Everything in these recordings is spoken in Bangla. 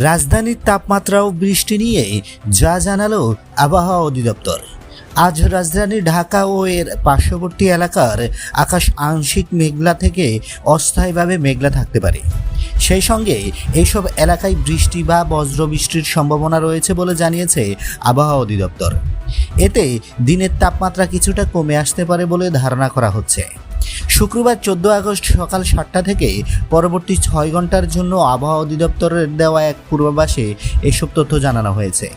রাজধানীর তাপমাত্রা ও বৃষ্টি নিয়ে যা জানালো আবহাওয়া অধিদপ্তর। আজ রাজধানী ঢাকা ও এর পার্শ্ববর্তী এলাকার আকাশ আংশিক মেঘলা থেকে অস্থায়ীভাবে মেঘলা থাকতে পারে। সেই সঙ্গে এইসব এলাকায় বৃষ্টি বা বজ্রবৃষ্টির সম্ভাবনা রয়েছে বলে জানিয়েছে আবহাওয়া অধিদপ্তর। এতে দিনের তাপমাত্রা কিছুটা কমে আসতে পারে বলে ধারণা করা হচ্ছে। শুক্রবার 14 আগস্ট সকাল 7টা থেকে পরবর্তী 6 ঘন্টার জন্য আবহাওয়া অধিদপ্তরের দেওয়া এক পূর্বাভাসে এসব তথ্য জানানো হয়েছে।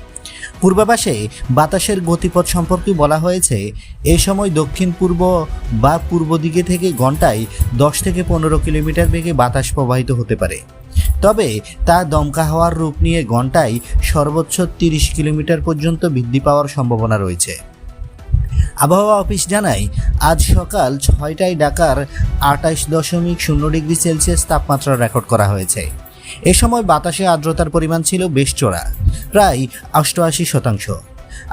পূর্বাভাসে বাতাসের গতিপথ সম্পর্কে বলা হয়েছে, এ সময় দক্ষিণ পূর্ব বা পূর্ব দিকে থেকে ঘন্টায় 10 থেকে 15 কিলোমিটার বেগে বাতাস প্রবাহিত হতে পারে। তবে তা দমকা হাওয়ার রূপ নিয়ে ঘন্টায় সর্বোচ্চ 30 কিলোমিটার পর্যন্ত বৃদ্ধি পাওয়ার সম্ভাবনা রয়েছে। আবহাওয়া অফিস জানায়, আজ সকাল 6টায় ঢাকার 28.0 ডিগ্রি সেলসিয়াস তাপমাত্রা রেকর্ড করা হয়েছে। এ সময় বাতাসে আর্দ্রতার পরিমাণ ছিল বেশ চড়া, প্রায় 88%।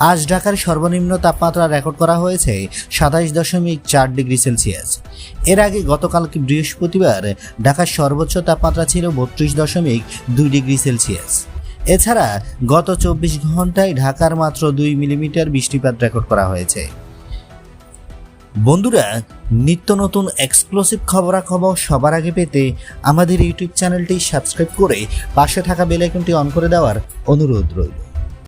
আজ ঢাকার সর্বনিম্ন তাপমাত্রা রেকর্ড করা হয়েছে 27.4 ডিগ্রি সেলসিয়াস। এর আগে গতকালকে বৃহস্পতিবার ঢাকার সর্বোচ্চ তাপমাত্রা ছিল 32.2 ডিগ্রি সেলসিয়াস। এছাড়া গত 24 ঘন্টায় ঢাকার মাত্র 2 মিলিমিটার বৃষ্টিপাত রেকর্ড করা হয়েছে। বন্ধুরা, নিত্য নতুন এক্সক্লুসিভ খবরাখবর সবার আগে পেতে আমাদের ইউটিউব চ্যানেলটি সাবস্ক্রাইব করে পাশে থাকা বেল আইকনটি অন করে দেওয়ার অনুরোধ রইল।